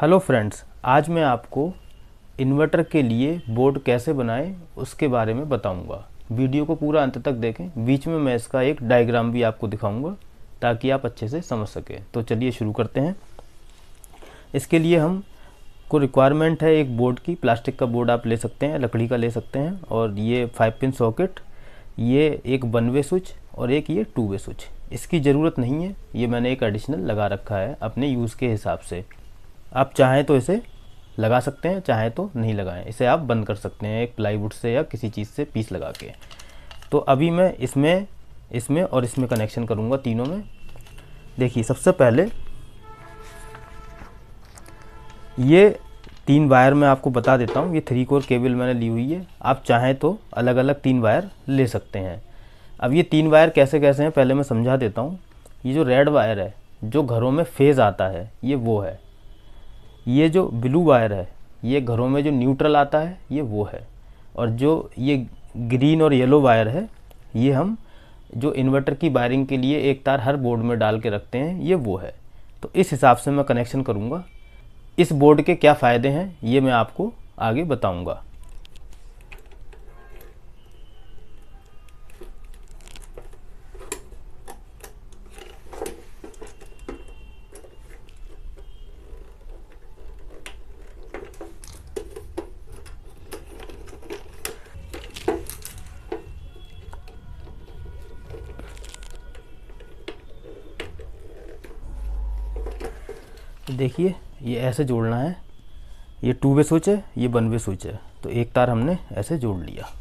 Hello friends, आज मैं आपको इन्वर्टर के लिए बोर्ड कैसे बनाएं उसके बारे में बताऊंगा। वीडियो को पूरा अंत तक देखें। बीच में मैं इसका एक डायग्राम भी आपको दिखाऊंगा ताकि आप अच्छे से समझ सकें। तो चलिए शुरू करते हैं। इसके लिए हम को रिक्वायरमेंट है एक बोर्ड की। प्लास्टिक का बोर्ड आप ले सकते हैं, लकड़ी का ले सकते हैं। और ये 5 पिन सॉकेट, ये एक 1 वे स्विच और एक ये 2 वे स्विच। इसकी ज़रूरत नहीं है, ये मैंने एक एडिशनल लगा रखा है अपने यूज़ के हिसाब से। आप चाहें तो इसे लगा सकते हैं, चाहें तो नहीं लगाएं। इसे आप बंद कर सकते हैं एक प्लाईवुड से या किसी चीज़ से पीस लगा के। तो अभी मैं इसमें और इसमें कनेक्शन करूँगा, तीनों में। देखिए, सबसे पहले ये 3 वायर मैं आपको बता देता हूँ। ये 3 कोर केबल मैंने ली हुई है। आप चाहें तो अलग अलग 3 वायर ले सकते हैं। अब ये 3 वायर कैसे कैसे हैं पहले मैं समझा देता हूँ। ये जो रेड वायर है, जो घरों में फेज़ आता है, ये वो है। ये जो ब्लू वायर है, ये घरों में जो न्यूट्रल आता है, ये वो है। और जो ये ग्रीन और येलो वायर है, ये हम जो इन्वर्टर की वायरिंग के लिए एक तार हर बोर्ड में डाल के रखते हैं, ये वो है। तो इस हिसाब से मैं कनेक्शन करूँगा। इस बोर्ड के क्या फ़ायदे हैं ये मैं आपको आगे बताऊँगा। देखिए, ये ऐसे जोड़ना है। ये 2 वे स्विच है, ये 1 वे स्विच है। तो एक तार हमने ऐसे जोड़ लिया।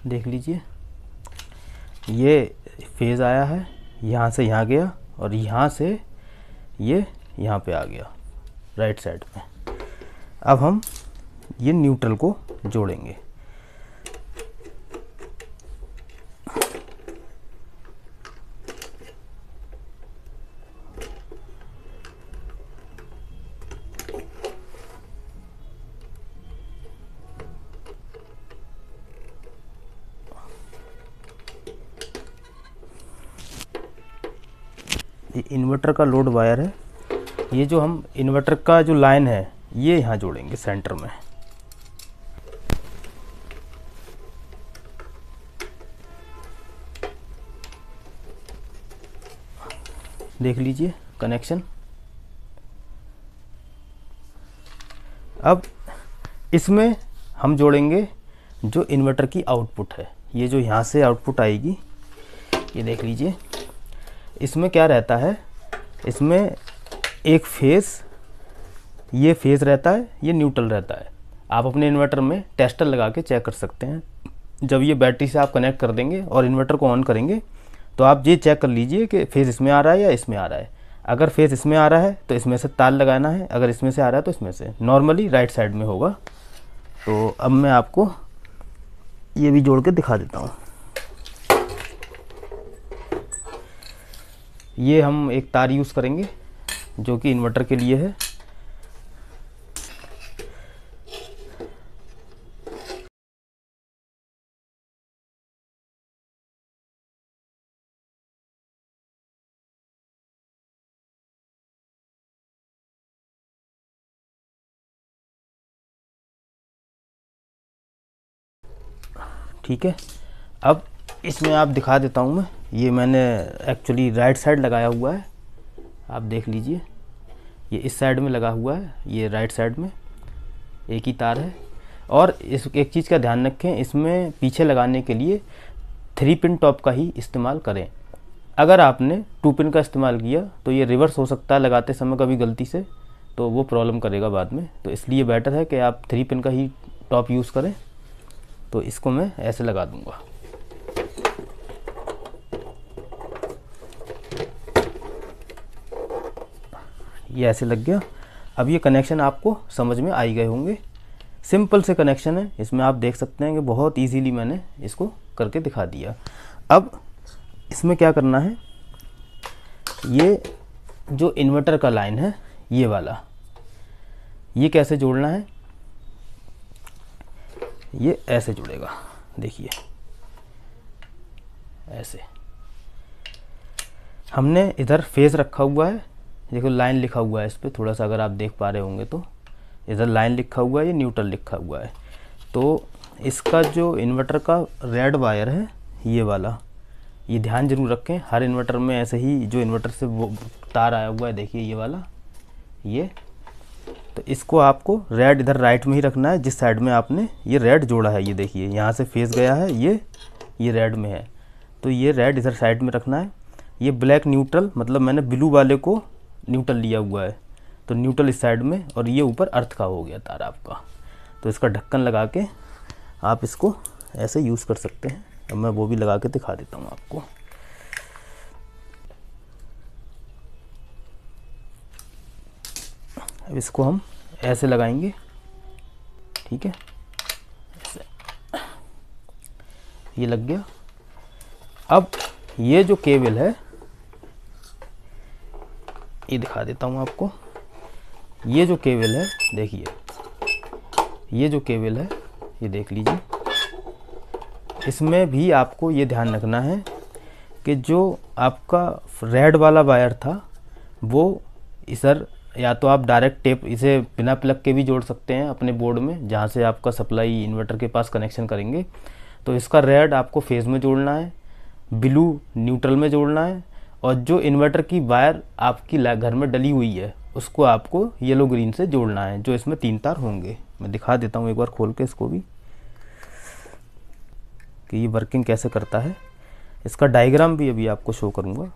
देख लीजिए, ये फेज़ आया है, यहाँ से यहाँ गया और यहाँ से ये यहाँ पे आ गया राइट साइड में। अब हम ये न्यूट्रल को जोड़ेंगे। ये इन्वर्टर का लोड वायर है। ये जो हम इन्वर्टर का जो लाइन है, ये यहाँ जोड़ेंगे सेंटर में। देख लीजिए कनेक्शन। अब इसमें हम जोड़ेंगे जो इन्वर्टर की आउटपुट है। ये जो यहाँ से आउटपुट आएगी, ये देख लीजिए। इसमें क्या रहता है, इसमें एक फेज़, ये फेज़ रहता है, ये न्यूट्रल रहता है। आप अपने इन्वर्टर में टेस्टर लगा के चेक कर सकते हैं। जब ये बैटरी से आप कनेक्ट कर देंगे और इन्वर्टर को ऑन करेंगे तो आप ये चेक कर लीजिए कि फेज़ इसमें आ रहा है या इसमें आ रहा है। अगर फेज़ इसमें आ रहा है तो इसमें से तार लगाना है, अगर इसमें से आ रहा है तो इसमें से। नॉर्मली राइट साइड में होगा। तो अब मैं आपको ये भी जोड़ के दिखा देता हूँ। ये हम एक तार यूज़ करेंगे जो कि इन्वर्टर के लिए है। ठीक है, अब इसमें आप दिखा देता हूँ मैं। ये मैंने एक्चुअली राइट साइड लगाया हुआ है, आप देख लीजिए। ये इस साइड में लगा हुआ है, ये राइट साइड में एक ही तार है। और इस एक चीज़ का ध्यान रखें, इसमें पीछे लगाने के लिए 3 पिन टॉप का ही इस्तेमाल करें। अगर आपने 2 पिन का इस्तेमाल किया तो ये रिवर्स हो सकता है लगाते समय कभी गलती से, तो वो प्रॉब्लम करेगा बाद में। तो इसलिए बेटर है कि आप 3 पिन का ही टॉप यूज़ करें। तो इसको मैं ऐसे लगा दूंगा। ये ऐसे लग गया। अब ये कनेक्शन आपको समझ में आ ही गए होंगे। सिंपल से कनेक्शन है, इसमें आप देख सकते हैं कि बहुत इजीली मैंने इसको करके दिखा दिया। अब इसमें क्या करना है, ये जो इन्वर्टर का लाइन है ये वाला, ये कैसे जोड़ना है, ये ऐसे जुड़ेगा, देखिए ऐसे। हमने इधर फेज रखा हुआ है, देखो लाइन लिखा हुआ है इस पर, थोड़ा सा अगर आप देख पा रहे होंगे तो इधर लाइन लिखा हुआ है, ये न्यूट्रल लिखा हुआ है। तो इसका जो इन्वर्टर का रेड वायर है ये वाला, ये ध्यान जरूर रखें, हर इन्वर्टर में ऐसे ही जो इन्वर्टर से वो तार आया हुआ है, देखिए ये वाला, ये तो इसको आपको रेड इधर राइट में ही रखना है, जिस साइड में आपने ये रेड जोड़ा है। ये देखिए यहाँ से फेस गया है, ये रेड में है, तो ये रेड इधर साइड में रखना है। ये ब्लैक न्यूट्रल, मतलब मैंने ब्लू वाले को न्यूट्रल लिया हुआ है, तो न्यूट्रल इस साइड में, और ये ऊपर अर्थ का हो गया तार आपका। तो इसका ढक्कन लगा के आप इसको ऐसे यूज़ कर सकते हैं। अब मैं वो भी लगा के दिखा देता हूँ आपको। अब इसको हम ऐसे लगाएंगे, ठीक है, ऐसे ये लग गया। अब ये जो केबल है ये दिखा देता हूँ आपको। ये जो केबल है देखिए, ये जो केबल है ये देख लीजिए, इसमें भी आपको ये ध्यान रखना है कि जो आपका रेड वाला वायर था वो इधर, या तो आप डायरेक्ट टेप इसे बिना प्लग के भी जोड़ सकते हैं अपने बोर्ड में, जहाँ से आपका सप्लाई इन्वर्टर के पास कनेक्शन करेंगे। तो इसका रेड आपको फेज में जोड़ना है, ब्लू न्यूट्रल में जोड़ना है, और जो इन्वर्टर की वायर आपकी घर में डली हुई है उसको आपको येलो ग्रीन से जोड़ना है, जो इसमें 3 तार होंगे। मैं दिखा देता हूँ एक बार खोल के इसको भी कि ये वर्किंग कैसे करता है। इसका डायग्राम भी अभी आपको शो करूँगा।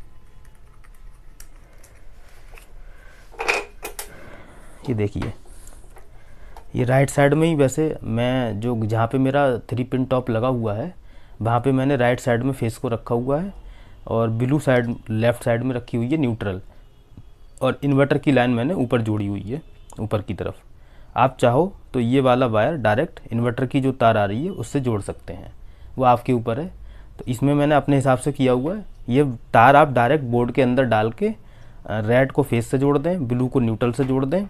ये देखिए, ये राइट साइड में ही, वैसे मैं जो जहाँ पे मेरा 3 पिन टॉप लगा हुआ है वहाँ पे मैंने राइट साइड में फेस को रखा हुआ है, और ब्लू साइड लेफ़्ट साइड में रखी हुई है न्यूट्रल, और इन्वर्टर की लाइन मैंने ऊपर जोड़ी हुई है ऊपर की तरफ। आप चाहो तो ये वाला वायर डायरेक्ट इन्वर्टर की जो तार आ रही है उससे जोड़ सकते हैं, वो आपके ऊपर है। तो इसमें मैंने अपने हिसाब से किया हुआ है। ये तार आप डायरेक्ट बोर्ड के अंदर डाल के रेड को फेस से जोड़ दें, ब्लू को न्यूट्रल से जोड़ दें,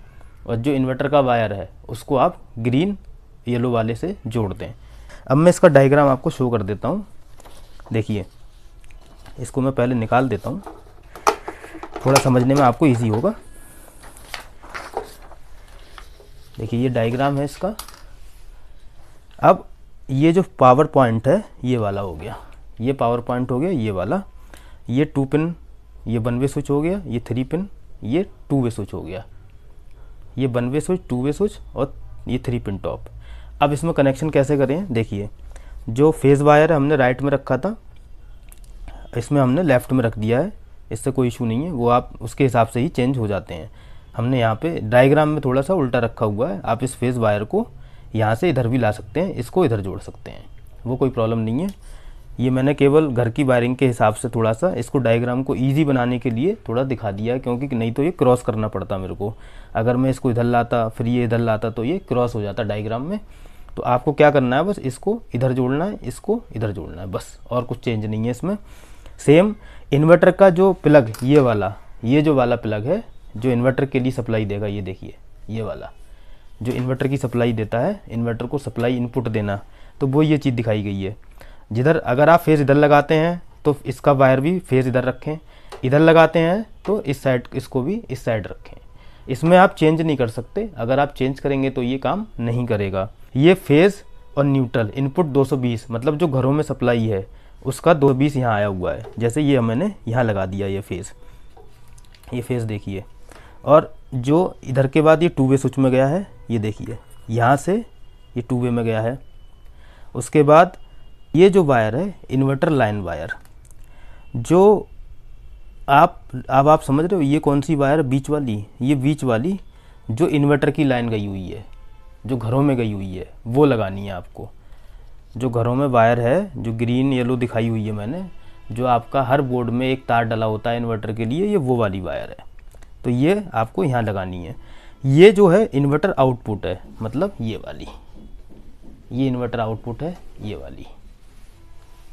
और जो इन्वर्टर का वायर है उसको आप ग्रीन येलो वाले से जोड़ दें। अब मैं इसका डायग्राम आपको शो कर देता हूँ। देखिए, इसको मैं पहले निकाल देता हूँ, थोड़ा समझने में आपको इजी होगा। देखिए ये डायग्राम है इसका। अब ये जो पावर पॉइंट है ये वाला हो गया, ये पावर पॉइंट हो गया ये वाला, ये 2 पिन, ये 1 वे स्विच हो गया, ये 3 पिन, ये 2 वे स्विच हो गया, ये 1 वे स्विच, 2 वे स्विच, और ये 3 पिन टॉप। अब इसमें कनेक्शन कैसे करें, देखिए जो फेज़ वायर हमने राइट में रखा था इसमें हमने लेफ़्ट में रख दिया है, इससे कोई इशू नहीं है, वो आप उसके हिसाब से ही चेंज हो जाते हैं। हमने यहाँ पे डायग्राम में थोड़ा सा उल्टा रखा हुआ है, आप इस फेज़ वायर को यहाँ से इधर भी ला सकते हैं, इसको इधर जोड़ सकते हैं, वो कोई प्रॉब्लम नहीं है। ये मैंने केवल घर की वायरिंग के हिसाब से थोड़ा सा इसको डायग्राम को ईजी बनाने के लिए थोड़ा दिखा दिया है, क्योंकि नहीं तो ये क्रॉस करना पड़ता मेरे को। अगर मैं इसको इधर लाता फिर ये इधर लाता तो ये क्रॉस हो जाता डायग्राम में। तो आपको क्या करना है, बस इसको इधर जोड़ना है, इसको इधर जोड़ना है, बस, और कुछ चेंज नहीं है इसमें। सेम इन्वर्टर का जो प्लग, ये वाला, ये जो वाला प्लग है जो इन्वर्टर के लिए सप्लाई देगा, ये देखिए ये वाला जो इन्वर्टर की सप्लाई देता है, इन्वर्टर को सप्लाई इनपुट देना, तो वो ये चीज़ दिखाई गई है। जिधर अगर आप फेज़ इधर लगाते हैं तो इसका वायर भी फेज़ इधर रखें, इधर लगाते हैं तो इस साइड, इसको भी इस साइड रखें। इसमें आप चेंज नहीं कर सकते, अगर आप चेंज करेंगे तो ये काम नहीं करेगा। ये फेज़ और न्यूट्रल इनपुट 220, मतलब जो घरों में सप्लाई है उसका 220 यहाँ आया हुआ है, जैसे ये मैंने यहाँ लगा दिया ये फेज़ देखिए। और जो इधर के बाद ये 2 वे स्विच में गया है, ये देखिए यहाँ से ये 2 वे में गया है। उसके बाद ये जो वायर है इन्वर्टर लाइन वायर, जो अब आप समझ रहे हो ये कौन सी वायर, बीच वाली, ये बीच वाली जो इन्वर्टर की लाइन गई हुई है, जो घरों में गई हुई है, वो लगानी है आपको। जो घरों में वायर है जो ग्रीन येलो दिखाई हुई है मैंने, जो आपका हर बोर्ड में एक तार डला होता है इन्वर्टर के लिए, ये वो वाली वायर है, तो ये आपको यहाँ लगानी है। ये जो है इन्वर्टर आउटपुट है, मतलब ये वाली। ये इन्वर्टर आउटपुट है ये वाली,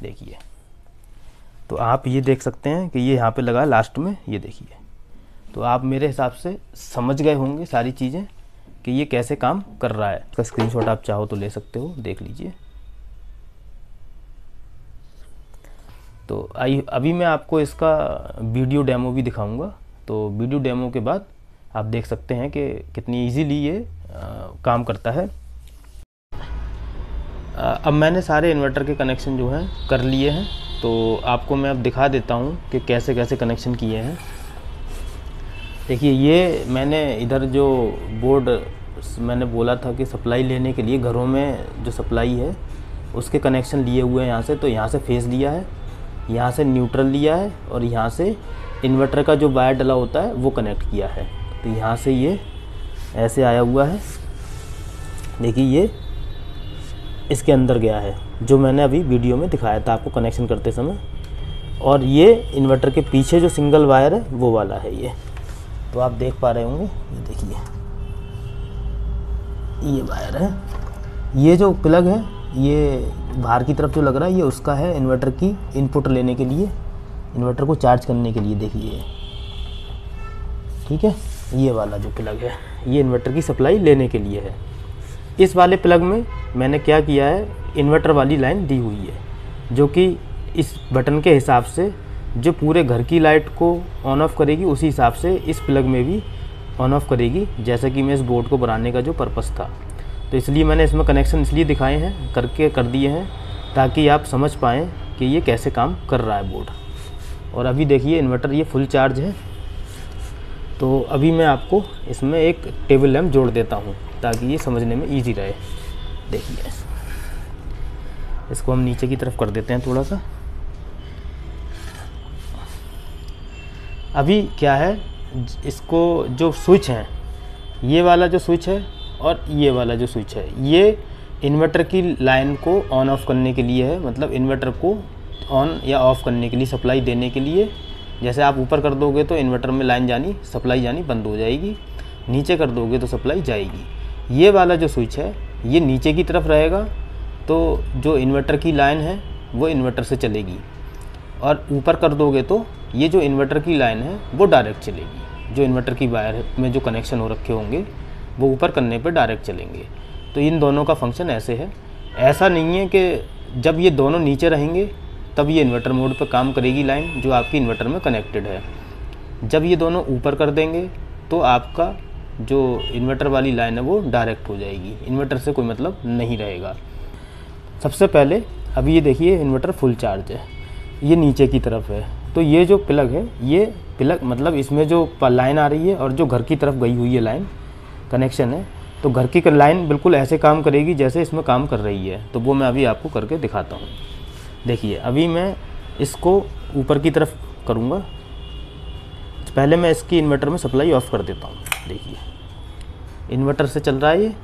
देखिए। तो आप ये देख सकते हैं कि ये यहाँ पे लगा लास्ट में, ये देखिए। तो आप मेरे हिसाब से समझ गए होंगे सारी चीज़ें कि ये कैसे काम कर रहा है। इसका स्क्रीनशॉट आप चाहो तो ले सकते हो, देख लीजिए। तो अभी मैं आपको इसका वीडियो डेमो भी दिखाऊंगा। तो वीडियो डेमो के बाद आप देख सकते हैं कि कितनी इजीली ये काम करता है। अब मैंने सारे इन्वर्टर के कनेक्शन जो हैं कर लिए हैं, तो आपको मैं अब दिखा देता हूँ कि कैसे कैसे कनेक्शन किए हैं। देखिए, ये मैंने इधर जो बोर्ड मैंने बोला था कि सप्लाई लेने के लिए घरों में जो सप्लाई है उसके कनेक्शन लिए हुए हैं यहाँ से। तो यहाँ से फेज़ लिया है, यहाँ से न्यूट्रल लिया है, और यहाँ से इन्वर्टर का जो वायर डला होता है वो कनेक्ट किया है। तो यहाँ से ये ऐसे आया हुआ है, देखिए ये इसके अंदर गया है, जो मैंने अभी वीडियो में दिखाया था आपको कनेक्शन करते समय। और ये इन्वर्टर के पीछे जो सिंगल वायर है वो वाला है ये, तो आप देख पा रहे होंगे, ये देखिए ये वायर है। ये जो प्लग है ये बाहर की तरफ जो लग रहा है ये उसका है इन्वर्टर की इनपुट लेने के लिए, इन्वर्टर को चार्ज करने के लिए, देखिए ठीक है। ये वाला जो प्लग है ये इन्वर्टर की सप्लाई लेने के लिए है। इस वाले प्लग में मैंने क्या किया है, इन्वर्टर वाली लाइन दी हुई है, जो कि इस बटन के हिसाब से जो पूरे घर की लाइट को ऑन ऑफ करेगी उसी हिसाब से इस प्लग में भी ऑन ऑफ करेगी, जैसा कि मैं इस बोर्ड को बनाने का जो पर्पस था। तो इसलिए मैंने इसमें कनेक्शन इसलिए दिखाए हैं, कर दिए हैं, ताकि आप समझ पाएँ कि ये कैसे काम कर रहा है बोर्ड। और अभी देखिए इन्वर्टर ये फुल चार्ज है। तो अभी मैं आपको इसमें एक टेबल लैंप जोड़ देता हूँ ताकि ये समझने में ईजी रहे। देखिए, इसको हम नीचे की तरफ कर देते हैं थोड़ा सा। अभी क्या है, इसको जो स्विच है, ये वाला जो स्विच है और ये वाला जो स्विच है, ये इन्वर्टर की लाइन को ऑन ऑफ करने के लिए है, मतलब इन्वर्टर को ऑन या ऑफ़ करने के लिए, सप्लाई देने के लिए। जैसे आप ऊपर कर दोगे तो इन्वर्टर में लाइन जानी, सप्लाई जानी बंद हो जाएगी, नीचे कर दोगे तो सप्लाई जाएगी। ये वाला जो स्विच है ये नीचे की तरफ रहेगा, तो जो इन्वर्टर की लाइन है वो इन्वर्टर से चलेगी, और ऊपर कर दोगे तो ये जो इन्वर्टर की लाइन है वो डायरेक्ट चलेगी। जो इन्वर्टर की वायर में जो कनेक्शन हो रखे होंगे वो ऊपर करने पर डायरेक्ट चलेंगे। तो इन दोनों का फंक्शन ऐसे है। ऐसा नहीं है कि जब ये दोनों नीचे रहेंगे तब ये इन्वर्टर मोड पर काम करेगी लाइन जो आपकी इन्वर्टर में कनेक्टेड है। जब ये दोनों ऊपर कर देंगे तो आपका जो इन्वर्टर वाली लाइन है वो डायरेक्ट हो जाएगी, इन्वर्टर से कोई मतलब नहीं रहेगा। सबसे पहले अभी ये देखिए इन्वर्टर फुल चार्ज है, ये नीचे की तरफ है। तो ये जो प्लग है, ये प्लग मतलब इसमें जो लाइन आ रही है और जो घर की तरफ गई हुई है लाइन कनेक्शन है, तो घर की लाइन बिल्कुल ऐसे काम करेगी जैसे इसमें काम कर रही है। तो वो मैं अभी आपको करके दिखाता हूँ। देखिए, अभी मैं इसको ऊपर की तरफ करूँगा। पहले मैं इसकी इन्वर्टर में सप्लाई ऑफ़ कर देता हूँ। देखिए, इन्वर्टर से चल रहा है, ये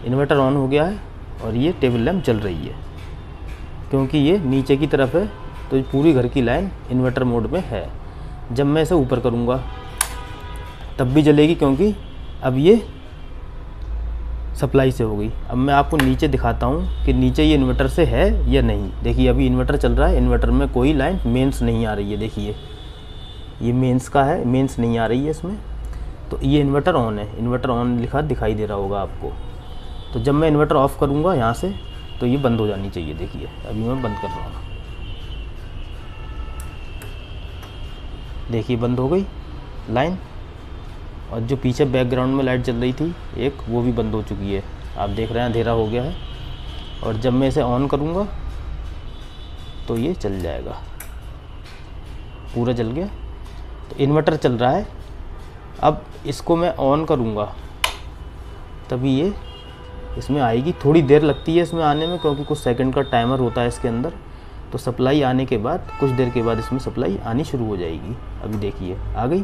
इन्वर्टर ऑन हो गया है और ये टेबल लैंप जल रही है। क्योंकि ये नीचे की तरफ है तो पूरी घर की लाइन इन्वर्टर मोड में है। जब मैं इसे ऊपर करूँगा तब भी जलेगी, क्योंकि अब ये सप्लाई से हो गई। अब मैं आपको नीचे दिखाता हूँ कि नीचे ये इन्वर्टर से है या नहीं। देखिए, अभी इन्वर्टर चल रहा है, इन्वर्टर में कोई लाइन मेंस नहीं आ रही है। देखिए, ये मेंस का है, मेंस नहीं आ रही है इसमें। तो ये इन्वर्टर ऑन है, इन्वर्टर ऑन लिखा दिखाई दे रहा होगा आपको। तो जब मैं इन्वर्टर ऑफ़ करूँगा यहाँ से तो ये बंद हो जानी चाहिए। देखिए, अभी मैं बंद कर रहा हूँ, देखिए बंद हो गई लाइन। और जो पीछे बैकग्राउंड में लाइट जल रही थी एक, वो भी बंद हो चुकी है। आप देख रहे हैं अंधेरा हो गया है। और जब मैं इसे ऑन करूँगा तो ये चल जाएगा, पूरा जल गया। तो इन्वर्टर चल रहा है। अब इसको मैं ऑन करूँगा तभी ये इसमें आएगी। थोड़ी देर लगती है इसमें आने में, क्योंकि कुछ सेकंड का टाइमर होता है इसके अंदर। तो सप्लाई आने के बाद कुछ देर के बाद इसमें सप्लाई आनी शुरू हो जाएगी। अभी देखिए आ गई।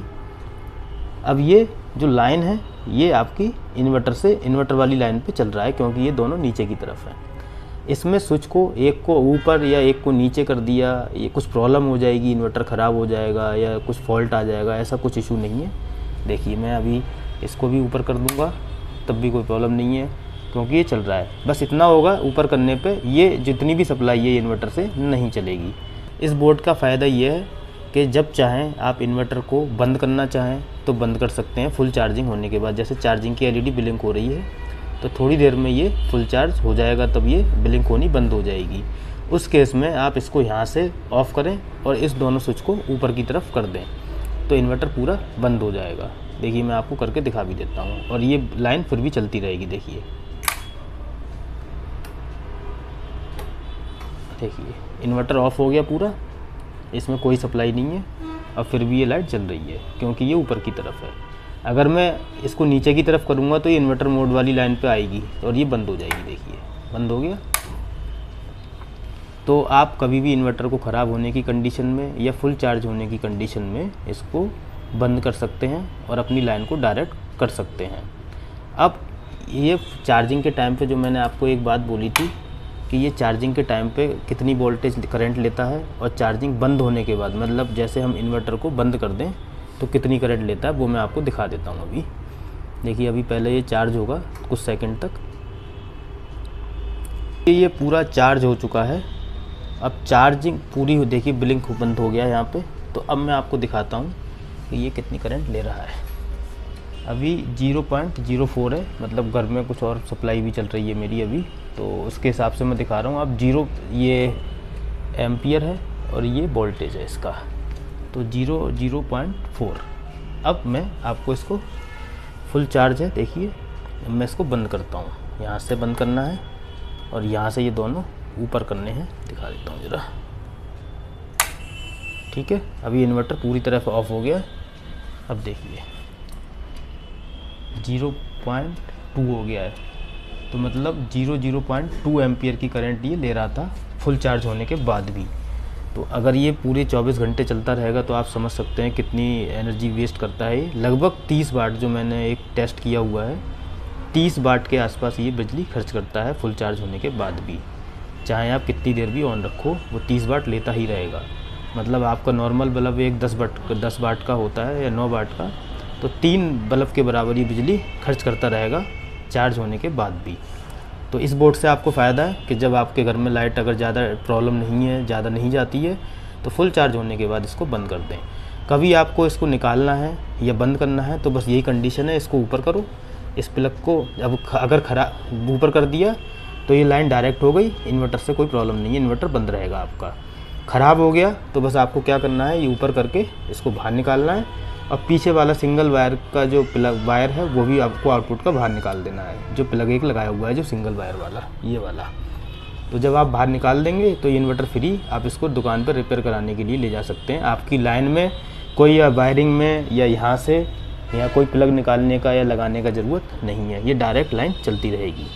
अब ये जो लाइन है ये आपकी इन्वर्टर से इन्वर्टर वाली लाइन पे चल रहा है, क्योंकि ये दोनों नीचे की तरफ है। इसमें स्विच को एक को ऊपर या एक को नीचे कर दिया, ये कुछ प्रॉब्लम हो जाएगी, इन्वर्टर ख़राब हो जाएगा या कुछ फॉल्ट आ जाएगा, ऐसा कुछ इशू नहीं है। देखिए, मैं अभी इसको भी ऊपर कर दूंगा तब भी कोई प्रॉब्लम नहीं है। क्योंकि ये चल रहा है। बस इतना होगा, ऊपर करने पे ये जितनी भी सप्लाई है इन्वर्टर से नहीं चलेगी। इस बोर्ड का फ़ायदा ये है कि जब चाहें आप इन्वर्टर को बंद करना चाहें तो बंद कर सकते हैं फुल चार्जिंग होने के बाद। जैसे चार्जिंग की एलईडी ब्लिंक हो रही है तो थोड़ी देर में ये फुल चार्ज हो जाएगा, तब ये ब्लिंक होनी बंद हो जाएगी। उस केस में आप इसको यहाँ से ऑफ़ करें और इस दोनों स्विच को ऊपर की तरफ कर दें तो इन्वर्टर पूरा बंद हो जाएगा। देखिए मैं आपको करके दिखा भी देता हूँ, और ये लाइन फिर भी चलती रहेगी। देखिए इन्वर्टर ऑफ हो गया पूरा, इसमें कोई सप्लाई नहीं है, अब फिर भी ये लाइट चल रही है क्योंकि ये ऊपर की तरफ है। अगर मैं इसको नीचे की तरफ करूँगा तो ये इन्वर्टर मोड वाली लाइन पे आएगी और ये बंद हो जाएगी। देखिए बंद हो गया। तो आप कभी भी इन्वर्टर को ख़राब होने की कंडीशन में या फुल चार्ज होने की कंडीशन में इसको बंद कर सकते हैं और अपनी लाइन को डायरेक्ट कर सकते हैं। अब ये चार्जिंग के टाइम पे जो मैंने आपको एक बात बोली थी कि ये चार्जिंग के टाइम पे कितनी वोल्टेज करंट लेता है, और चार्जिंग बंद होने के बाद मतलब जैसे हम इन्वर्टर को बंद कर दें तो कितनी करंट लेता है, वो मैं आपको दिखा देता हूँ। अभी देखिए, अभी पहले ये चार्ज होगा कुछ सेकंड तक। ये पूरा चार्ज हो चुका है। अब चार्जिंग पूरी हो, देखिए ब्लिंक बंद हो गया यहाँ पे। तो अब मैं आपको दिखाता हूँ कि ये कितनी करंट ले रहा है। अभी 0.04 है, मतलब घर में कुछ और सप्लाई भी चल रही है मेरी अभी, तो उसके हिसाब से मैं दिखा रहा हूँ। अब 0 ये एम्पियर है और ये वोल्टेज है इसका, तो 0.4। अब मैं आपको इसको फुल चार्ज है, देखिए मैं इसको बंद करता हूँ। यहाँ से बंद करना है और यहाँ से ये दोनों ऊपर करने हैं, दिखा देता हूँ ज़रा। ठीक है, अभी इन्वर्टर पूरी तरह से ऑफ हो गया। अब देखिए 0.2 हो गया है, तो मतलब 0.2 एम्पियर की करंट ये ले रहा था फुल चार्ज होने के बाद भी। तो अगर ये पूरे 24 घंटे चलता रहेगा तो आप समझ सकते हैं कितनी एनर्जी वेस्ट करता है ये। लगभग 30 वाट, जो मैंने एक टेस्ट किया हुआ है, 30 वाट के आसपास ये बिजली खर्च करता है फुल चार्ज होने के बाद भी। चाहे आप कितनी देर भी ऑन रखो, वो 30 वाट लेता ही रहेगा। मतलब आपका नॉर्मल बल्ब एक 10 वाट का होता है या 9 वाट का, तो 3 बल्ब के बराबर ये बिजली खर्च करता रहेगा चार्ज होने के बाद भी। तो इस बोर्ड से आपको फ़ायदा है कि जब आपके घर में लाइट अगर ज़्यादा प्रॉब्लम नहीं है, ज़्यादा नहीं जाती है, तो फुल चार्ज होने के बाद इसको बंद कर दें। कभी आपको इसको निकालना है या बंद करना है तो बस यही कंडीशन है, इसको ऊपर करो। इस प्लग को अब अगर ऊपर कर दिया तो ये लाइन डायरेक्ट हो गई, इन्वर्टर से कोई प्रॉब्लम नहीं है, इन्वर्टर बंद रहेगा आपका। ख़राब हो गया तो बस आपको क्या करना है, ये ऊपर करके इसको बाहर निकालना है, और पीछे वाला सिंगल वायर का जो प्लग वायर है वो भी आपको आउटपुट का बाहर निकाल देना है। जो प्लग एक लगाया हुआ है जो सिंगल वायर वाला, ये वाला, तो जब आप बाहर निकाल देंगे तो ये इन्वर्टर फ्री आप इसको दुकान पर रिपेयर कराने के लिए ले जा सकते हैं। आपकी लाइन में कोई या वायरिंग में या यहाँ से या कोई प्लग निकालने का या लगाने का ज़रूरत नहीं है, ये डायरेक्ट लाइन चलती रहेगी।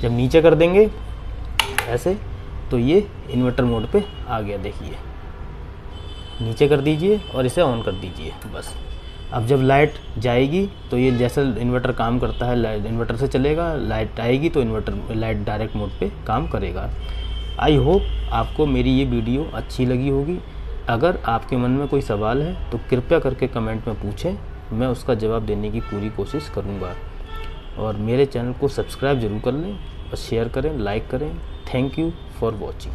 जब नीचे कर देंगे ऐसे तो ये इन्वर्टर मोड पे आ गया। देखिए नीचे कर दीजिए और इसे ऑन कर दीजिए बस। अब जब लाइट जाएगी तो ये जैसे इन्वर्टर काम करता है, इन्वर्टर से चलेगा, लाइट आएगी तो इन्वर्टर लाइट डायरेक्ट मोड पे काम करेगा। आई होप आपको मेरी ये वीडियो अच्छी लगी होगी। अगर आपके मन में कोई सवाल है तो कृपया करके कमेंट में पूछें, मैं उसका जवाब देने की पूरी कोशिश करूँगा। और मेरे चैनल को सब्सक्राइब ज़रूर कर लें और शेयर करें, लाइक करें। Thank you for watching.